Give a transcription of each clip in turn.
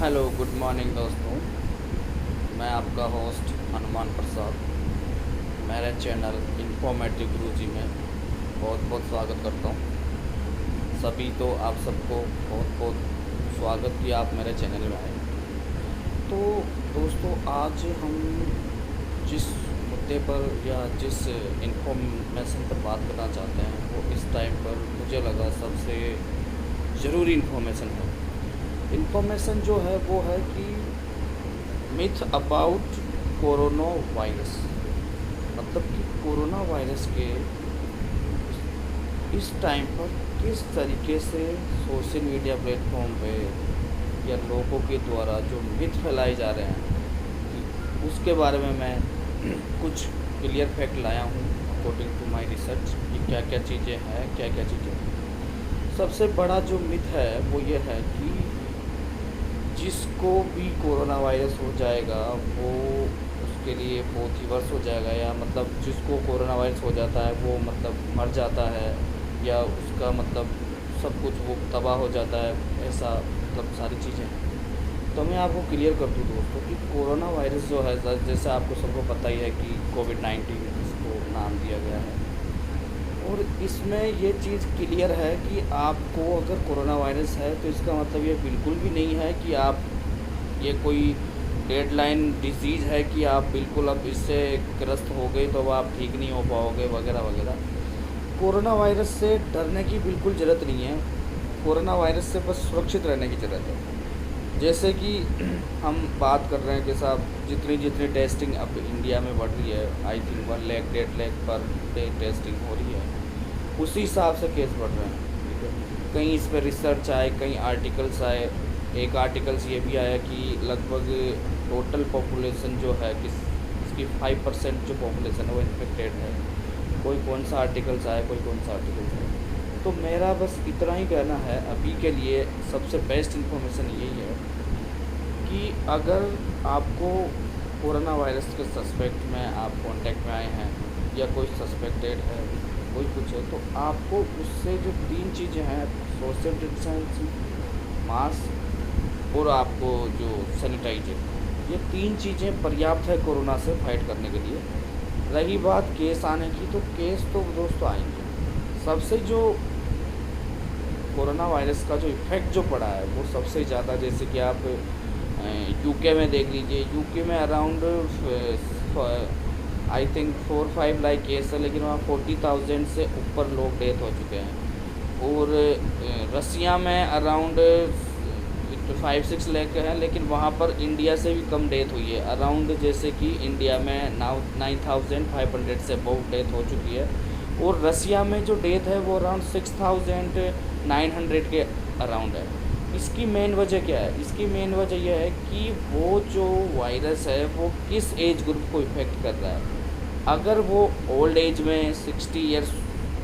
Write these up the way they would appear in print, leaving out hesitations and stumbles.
Hello good morning दोस्तों। मैं आपका होस्ट हनुमान प्रसाद मेरे चैनल इन्फॉर्मेटिव गुरुजी में बहुत बहुत स्वागत करता हूँ। सभी तो आप सबको बहुत बहुत स्वागत कि आप मेरे चैनल में आए। तो दोस्तों, आज हम जिस मुद्दे पर या जिस इन्फॉर्मेशन पर बात करना चाहते हैं वो इस टाइम पर मुझे लगा सबसे ज़रूरी इन्फॉर्मेशन है। इन्फॉर्मेशन जो है वो है कि मिथ अबाउट कोरोना वायरस, मतलब कि कोरोना वायरस के इस टाइम पर किस तरीके से सोशल मीडिया प्लेटफॉर्म पे या लोगों के द्वारा जो मिथ फैलाए जा रहे हैं उसके बारे में मैं कुछ क्लियर फैक्ट लाया हूँ अकॉर्डिंग टू माय रिसर्च कि क्या क्या चीज़ें हैं, क्या क्या चीज़ें हैं। सबसे बड़ा जो मिथ है वो ये है कि जिसको भी कोरोना वायरस हो जाएगा वो उसके लिए बहुत ही वर्ष हो जाएगा, या मतलब जिसको कोरोना वायरस हो जाता है वो मतलब मर जाता है, या उसका मतलब सब कुछ वो तबाह हो जाता है, ऐसा मतलब सारी चीज़ें हैं। तो मैं आपको क्लियर कर दूँ दोस्तों कि कोरोना वायरस जो है, जैसे आपको सबको पता ही है कि कोविड-19 इसको नाम दिया गया है। और इसमें ये चीज़ क्लियर है कि आपको अगर कोरोना वायरस है तो इसका मतलब ये बिल्कुल भी नहीं है कि आप ये कोई डेडलाइन डिजीज़ है कि आप बिल्कुल अब इससे ग्रस्त हो गए तो अब आप ठीक नहीं हो पाओगे वगैरह वगैरह। कोरोना वायरस से डरने की बिल्कुल ज़रूरत नहीं है। कोरोना वायरस से बस सुरक्षित रहने की ज़रूरत है। जैसे कि हम बात कर रहे हैं कि साहब जितनी जितनी टेस्टिंग अब इंडिया में बढ़ रही है, I think 1 lakh 1.5 lakh per day testing हो रही है, उसी हिसाब से केस बढ़ रहे हैं। ठीक है, कहीं इस पर रिसर्च आए, कहीं आर्टिकल्स आए। एक आर्टिकल्स ये भी आया कि लगभग टोटल पॉपुलेशन जो है किस इसकी 5% जो पॉपुलेशन है वो इन्फेक्टेड है। कोई कौन सा आर्टिकल्स आया, कोई कौन सा आर्टिकल्स आया। तो मेरा बस इतना ही कहना है अभी के लिए। सबसे बेस्ट इन्फॉर्मेशन यही है कि अगर आपको कोरोना वायरस के सस्पेक्ट में आप कांटेक्ट में आए हैं या कोई सस्पेक्टेड है, कोई कुछ है, तो आपको उससे जो 3 चीज़ें हैं, सोशल डिस्टेंसिंग, मास्क और आपको जो सैनिटाइजर, ये 3 चीज़ें पर्याप्त है कोरोना से फाइट करने के लिए। रही बात केस आने की, तो केस तो दोस्तों आएंगे। सबसे जो कोरोना वायरस का जो इफ़ेक्ट जो पड़ा है वो सबसे ज़्यादा, जैसे कि आप यूके में देख लीजिए। यूके में around I think 4-5 lakh case है, लेकिन वहाँ 40,000 से ऊपर लोग डेथ हो चुके हैं। और रसिया में अराउंड 5-6 लाख है, लेकिन वहाँ पर इंडिया से भी कम डेथ हुई है अराउंड, जैसे कि इंडिया में 9,500 से बहुत डेथ हो चुकी है। और रसिया में जो डेथ है वो अराउंड 6,900 के अराउंड है। इसकी मेन वजह क्या है? इसकी मेन वजह यह है कि वो जो वायरस है वो किस एज ग्रुप को इफ़ेक्ट कर रहा है। अगर वो ओल्ड एज में 60 ईयर्स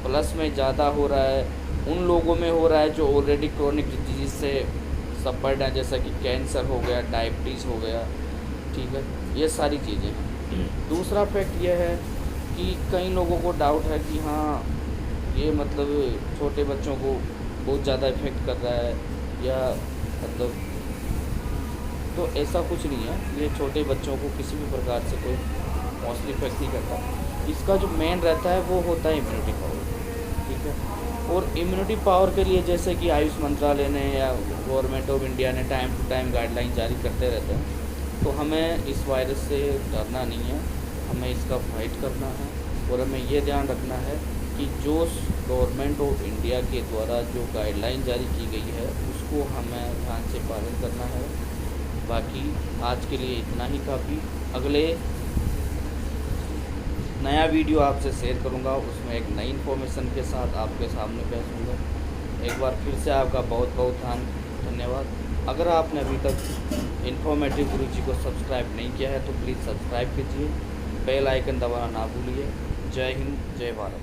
प्लस में ज़्यादा हो रहा है, उन लोगों में हो रहा है जो ऑलरेडी क्रोनिक डिजीज़ से सफ़र्ड हैं, जैसा कि कैंसर हो गया, डायबिटीज़ हो गया, ठीक है, ये सारी चीज़ें हैं। दूसरा फैक्ट यह है कि कई लोगों को डाउट है कि हाँ ये मतलब छोटे बच्चों को बहुत ज़्यादा इफ़ेक्ट कर रहा है, या मतलब, तो ऐसा कुछ नहीं है। ये छोटे बच्चों को किसी भी प्रकार से कोई मोस्टली इफेक्ट नहीं करता। इसका जो मेन रहता है वो होता है इम्यूनिटी पावर, ठीक है। और इम्यूनिटी पावर के लिए जैसे कि आयुष मंत्रालय ने या गवर्नमेंट ऑफ इंडिया ने टाइम टू टाइम गाइडलाइन जारी करते रहते हैं। तो हमें इस वायरस से डरना नहीं है, हमें इसका फाइट करना है। और हमें ये ध्यान रखना है कि जो गवर्नमेंट ऑफ इंडिया के द्वारा जो गाइडलाइन जारी की गई है उसको हमें ध्यान से पालन करना है। बाकी आज के लिए इतना ही काफ़ी। अगले नया वीडियो आपसे शेयर करूंगा, उसमें एक नई इन्फॉर्मेशन के साथ आपके सामने पेश होऊंगा। एक बार फिर से आपका बहुत बहुत धन्यवाद। अगर आपने अभी तक इन्फॉर्मेटिव गुरुजी को सब्सक्राइब नहीं किया है तो प्लीज़ सब्सक्राइब कीजिए, बेल आइकन दबाना ना भूलिए। जय हिंद, जय भारत।